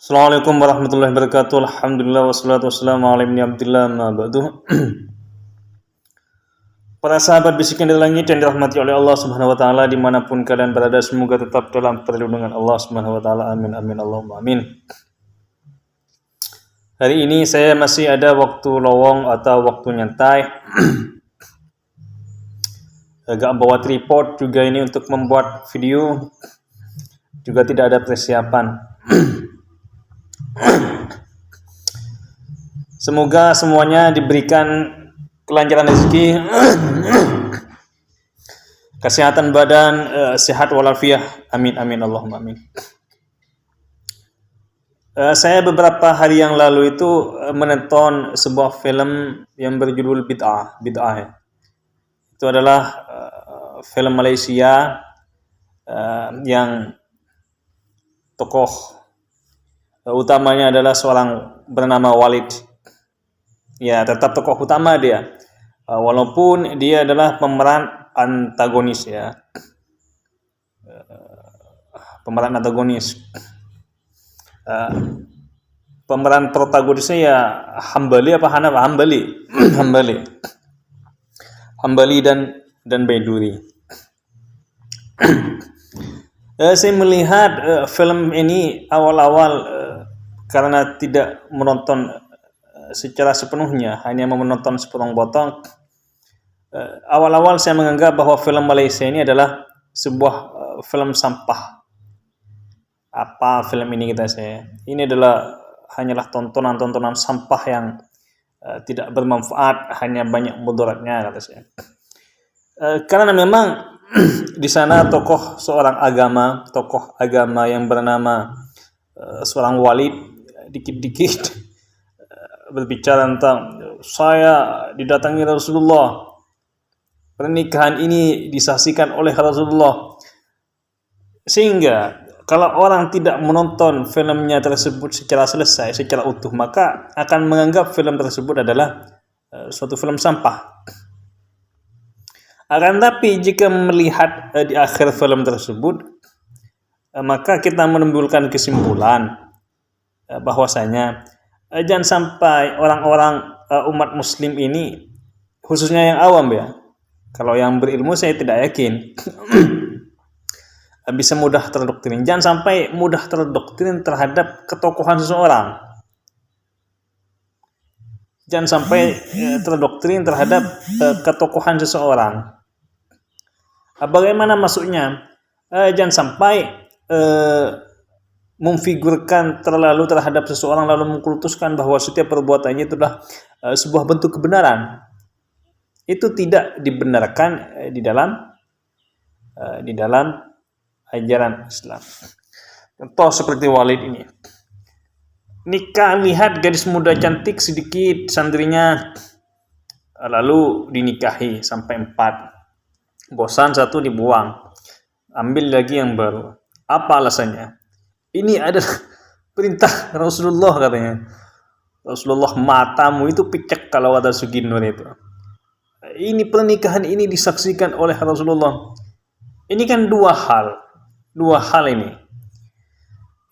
Assalamualaikum warahmatullahi wabarakatuh. Alhamdulillah wassalatu wassalamu ala ibni Abdillah ma ba'du. Para sahabat bisikan di langit yang dirahmati oleh Allah Subhanahu wa taala dimanapun kalian berada, semoga tetap dalam perlindungan Allah Subhanahu wa taala. Amin amin Allahumma amin. Hari ini saya masih ada waktu lowong atau waktu nyantai. Agak bawa tripod juga ini untuk membuat video. Juga tidak ada persiapan. Semoga semuanya diberikan kelancaran rezeki, kesehatan badan, sehat walafiat. Amin amin Allahumma amin. Saya beberapa hari yang lalu itu menonton sebuah film yang berjudul Bid'ah ya. Itu adalah film Malaysia yang tokoh utamanya adalah seorang bernama Walid. Ya, tetap tokoh utama dia. Walaupun dia adalah pemeran antagonis ya. Pemeran antagonis. Pemeran protagonisnya ya Hambali apa Hanaf? Hambali dan Baiduri. Saya melihat film ini awal-awal karena tidak menonton secara sepenuhnya, hanya menonton sepotong-potong. Awal-awal saya menganggap bahwa film Malaysia ini adalah sebuah film sampah. Apa film ini kata saya? Ini adalah hanyalah tontonan sampah yang tidak bermanfaat, hanya banyak mudaratnya kata saya. Karena memang di sana tokoh agama yang bernama seorang Walid dikit-dikit berbicara tentang saya didatangi Rasulullah, pernikahan ini disaksikan oleh Rasulullah, sehingga kalau orang tidak menonton filmnya tersebut secara selesai, secara utuh, maka akan menganggap film tersebut adalah suatu film sampah. Akan tapi jika melihat di akhir film tersebut, maka kita menimbulkan kesimpulan bahwasanya jangan sampai orang-orang umat muslim ini, khususnya yang awam ya, kalau yang berilmu saya tidak yakin bisa mudah terdoktrin. Jangan sampai mudah terdoktrin terhadap ketokohan seseorang. Jangan sampai terdoktrin terhadap ketokohan seseorang. Bagaimana maksudnya? Jangan sampai memfigurkan terlalu terhadap seseorang lalu mengkultuskan bahwa setiap perbuatannya itu adalah sebuah bentuk kebenaran. Itu tidak dibenarkan di dalam ajaran Islam. Contoh seperti Walid ini. Nikah, lihat gadis muda cantik sedikit santrinya, lalu dinikahi sampai 4. Bosan 1 dibuang. Ambil lagi yang baru. Apa alasannya? Ini adalah perintah Rasulullah katanya. Rasulullah, matamu itu picek kalau ada Suginur itu. Ini pernikahan ini disaksikan oleh Rasulullah. Ini kan dua hal ini.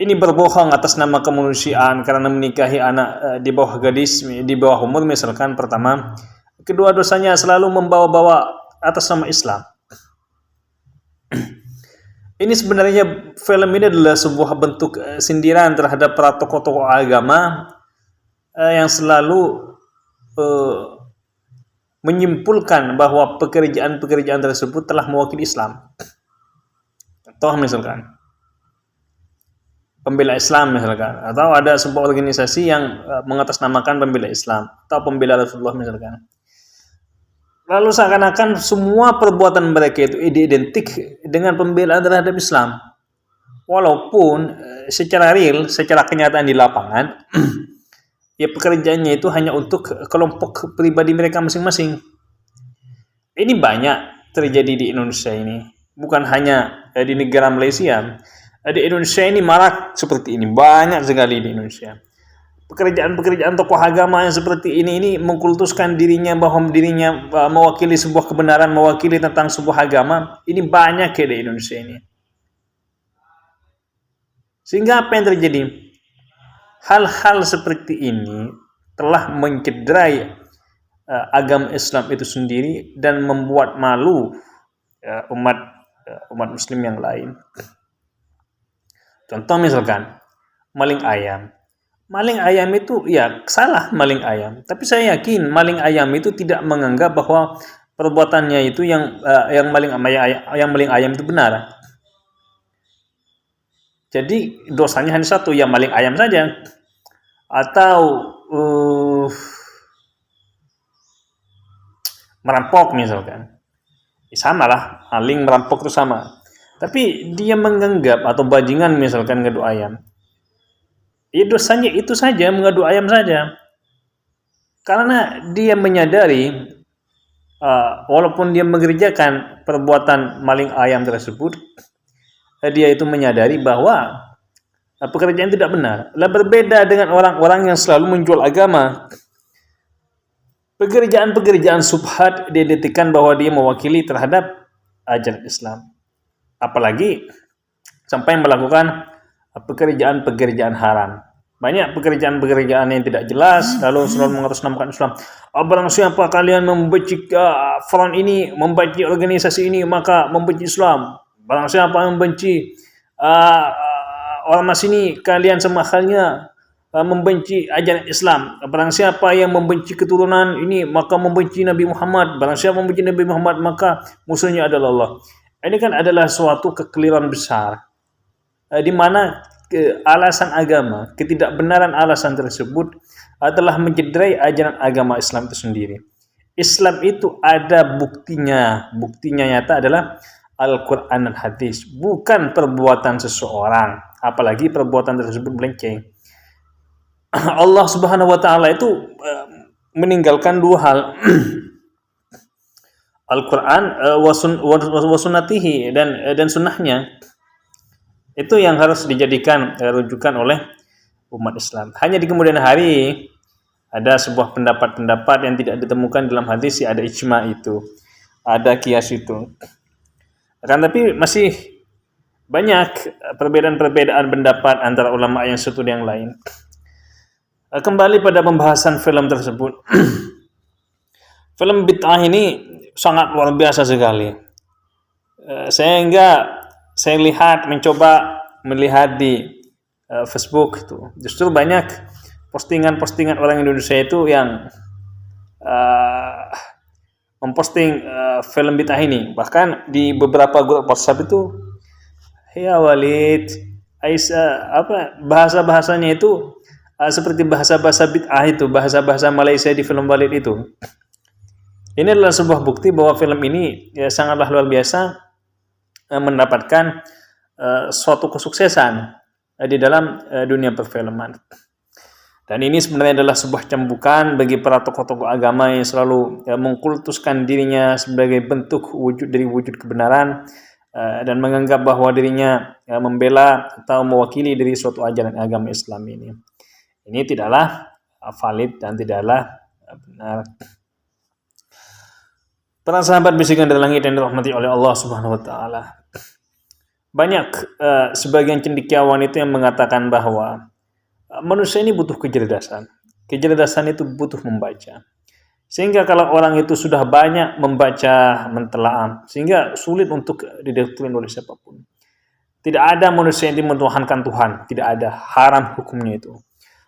Ini berbohong atas nama kemanusiaan karena menikahi anak di bawah gadis, di bawah umur misalkan pertama. Kedua, dosanya selalu membawa-bawa atas nama Islam. Ini sebenarnya film ini adalah sebuah bentuk sindiran terhadap para tokoh-tokoh agama yang selalu menyimpulkan bahwa pekerjaan-pekerjaan tersebut telah mewakili Islam. Contoh misalkan pembela Islam misalkan, atau ada sebuah organisasi yang mengatasnamakan pembela Islam atau pembela Rasulullah misalkan. Lalu seakan-akan semua perbuatan mereka itu identik dengan pembelaan terhadap Islam. Walaupun secara real, secara kenyataan di lapangan, ya pekerjaannya itu hanya untuk kelompok pribadi mereka masing-masing. Ini banyak terjadi di Indonesia ini. Bukan hanya di negara Malaysia. Di Indonesia ini marak seperti ini. Banyak sekali di Indonesia. Pekerjaan-pekerjaan tokoh agama yang seperti ini mengkultuskan dirinya bahwa dirinya mewakili sebuah kebenaran, mewakili tentang sebuah agama. Ini banyak di Indonesia ini. Sehingga apa yang terjadi? hal-hal seperti ini telah mencederai agama Islam itu sendiri dan membuat malu umat muslim yang lain. Contoh misalkan maling ayam. Maling ayam itu ya salah maling ayam, tapi saya yakin maling ayam itu tidak menganggap bahwa perbuatannya itu yang maling ayam itu benar. Jadi dosanya hanya satu, ya maling ayam saja. Atau merampok misalkan. Sama lah, maling merampok itu sama. Tapi dia menganggap atau bajingan misalkan ngadu ayam. Ya dosanya itu saja, mengadu ayam saja. Karena dia menyadari walaupun dia mengerjakan perbuatan maling ayam tersebut, dia itu menyadari bahwa pekerjaan tidak benar. Lah berbeda dengan orang-orang yang selalu menjual agama. Pekerjaan-pekerjaan subhat diidentikan bahwa dia mewakili terhadap ajaran Islam. Apalagi sampai melakukan pekerjaan-pekerjaan haram. Banyak pekerjaan-pekerjaan yang tidak jelas lalu selalu mengatasnamakan Islam. Barang siapa kalian membenci front ini, membenci organisasi ini, maka membenci Islam. Barang siapa membenci ormas ini, kalian sama halnya membenci ajaran Islam. Barang siapa yang membenci keturunan ini, maka membenci Nabi Muhammad. Barang siapa membenci Nabi Muhammad, maka musuhnya adalah Allah. Ini kan adalah suatu kekeliruan besar, di mana alasan agama, ketidakbenaran alasan tersebut adalah mencederai ajaran agama Islam itu sendiri. Islam itu ada buktinya nyata adalah Al-Quran dan hadis, bukan perbuatan seseorang, apalagi perbuatan tersebut melenceng. Allah Subhanahu wa taala itu meninggalkan dua hal. Al-Quran wa sunnatihi dan sunnahnya. Itu yang harus dijadikan rujukan oleh umat Islam. Hanya di kemudian hari ada sebuah pendapat-pendapat yang tidak ditemukan dalam hadis, ya ada ijma itu, ada qiyas itu. Akan tapi masih banyak perbedaan-perbedaan pendapat antara ulama yang satu dan yang lain. Kembali pada pembahasan film tersebut. Film bid'ah ini sangat luar biasa sekali. Saya mencoba melihat di Facebook itu, justru banyak postingan-postingan orang Indonesia itu yang memposting film bid'ah ini. Bahkan di beberapa grup WhatsApp itu, ya Walid, bahasa-bahasanya itu seperti bahasa-bahasa bid'ah itu, bahasa-bahasa Malaysia di film Walid itu. Ini adalah sebuah bukti bahwa film ini ya sangatlah luar biasa mendapatkan suatu kesuksesan di dalam dunia perfilman. Dan ini sebenarnya adalah sebuah cambukan bagi para tokoh-tokoh agama yang selalu mengkultuskan dirinya sebagai bentuk wujud dari wujud kebenaran dan menganggap bahwa dirinya membela atau mewakili dari suatu ajaran agama Islam ini. Ini tidaklah valid dan tidaklah benar. Para sahabat bisikan dari langit yang dirahmati oleh Allah Subhanahu wa taala. Banyak sebagian cendekiawan itu yang mengatakan bahwa manusia ini butuh kecerdasan. Kecerdasan itu butuh membaca. Sehingga kalau orang itu sudah banyak membaca, mentelaah, sehingga sulit untuk didoktrin oleh siapapun. Tidak ada manusia yang menuhankan Tuhan, tidak ada, haram hukumnya itu.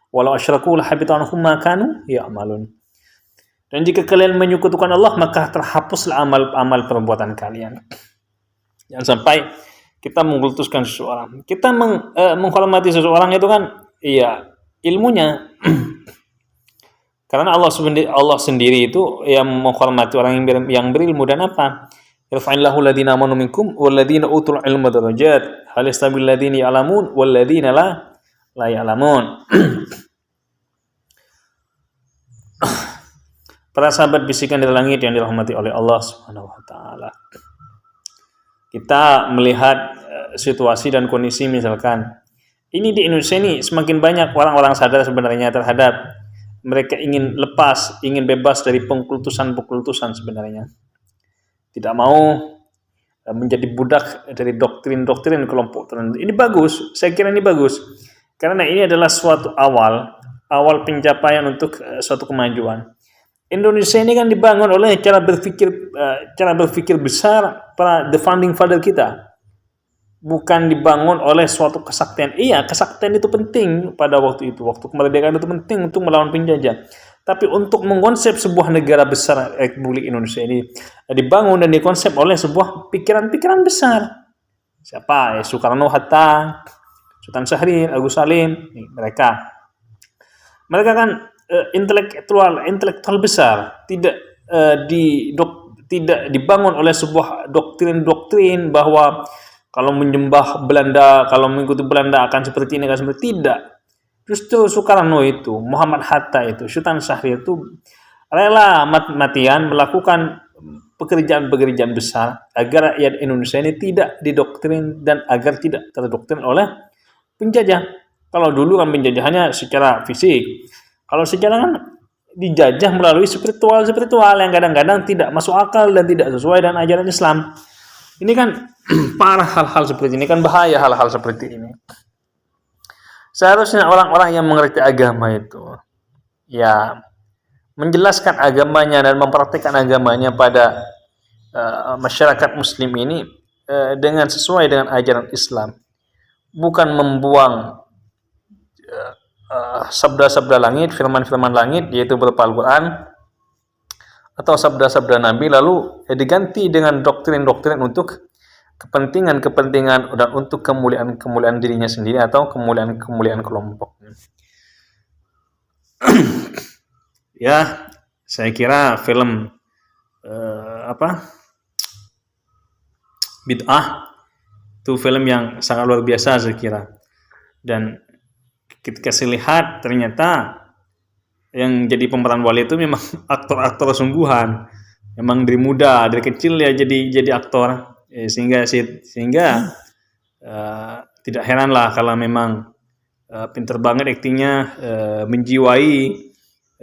Walau asyraku la habita anhum ma kanu ya'malun. Dan jika kalian menyekutukan Allah, maka terhapuslah amal perbuatan kalian. Jangan sampai kita mengkultuskan seseorang. Kita menghormati seseorang itu kan, iya, ilmunya. Karena Allah sendiri itu yang menghormati orang yang berilmu. Dan apa? Yarfa'illahu alladhina amanu minkum walladhina utul ilma darajat. Hal yastabil ladhina ya'lamun walladhina la ya'lamun. Para sahabat bisikan dari langit yang dirahmati oleh Allah Subhanahu wa taala. Kita melihat situasi dan kondisi misalkan ini di Indonesia ini semakin banyak orang-orang sadar sebenarnya terhadap mereka ingin lepas, ingin bebas dari pengkultusan sebenarnya. Tidak mau menjadi budak dari doktrin-doktrin kelompok tertentu. Ini bagus, saya kira ini bagus. Karena ini adalah suatu awal pencapaian untuk suatu kemajuan. Indonesia ini kan dibangun oleh cara berpikir besar para the founding father kita. Bukan dibangun oleh suatu kesaktian. Iya, kesaktian itu penting pada waktu itu. Waktu kemerdekaan itu penting untuk melawan penjajah. Tapi untuk mengkonsep sebuah negara besar Republik Indonesia ini dibangun dan dikonsep oleh sebuah pikiran-pikiran besar. Siapa? Soekarno, Hatta, Sultan Syahrir, Agus Salim, mereka. Mereka kan intelektual besar, tidak dibangun oleh sebuah doktrin bahwa kalau menyembah Belanda, kalau mengikuti Belanda akan seperti ini, akan seperti tidak. Justru Soekarno itu, Muhammad Hatta itu, Sultan Syahrir itu rela mati-matian melakukan pekerjaan-pekerjaan besar agar rakyat Indonesia ini tidak didoktrin dan agar tidak terdoktrin oleh penjajah. Kalau dulu kan penjajahannya secara fisik, kalau sekarang kan dijajah melalui spiritual yang kadang-kadang tidak masuk akal dan tidak sesuai dengan ajaran Islam. Ini kan parah hal-hal seperti ini, kan bahaya hal-hal seperti ini. Seharusnya orang-orang yang mengerti agama itu ya menjelaskan agamanya dan mempraktikkan agamanya pada masyarakat muslim ini dengan sesuai dengan ajaran Islam. Bukan membuang sabda-sabda langit, firman-firman langit, yaitu berupa Al-Quran atau sabda-sabda Nabi, lalu diganti dengan doktrin-doktrin untuk kepentingan-kepentingan dan untuk kemuliaan-kemuliaan dirinya sendiri atau kemuliaan-kemuliaan kelompok. Ya, saya kira film Bid'ah itu film yang sangat luar biasa saya kira. Dan ketika saya lihat ternyata yang jadi pemeran wali itu memang aktor-aktor sungguhan. Memang dari muda, dari kecil ya jadi aktor. Sehingga tidak heranlah kalau memang pinter banget aktingnya, menjiwai,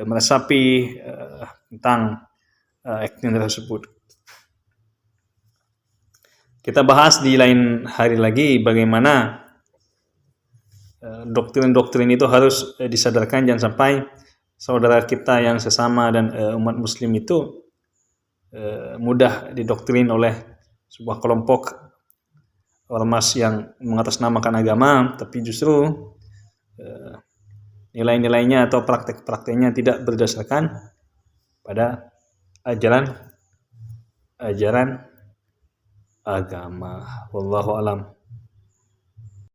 meresapi tentang akting tersebut. Kita bahas di lain hari lagi bagaimana doktrin-doktrin itu harus disadarkan, jangan sampai saudara kita yang sesama dan umat muslim itu mudah didoktrin oleh sebuah kelompok ormas yang mengatasnamakan agama, tapi justru nilai-nilainya atau praktek-prakteknya tidak berdasarkan pada ajaran agama. Wallahu alam.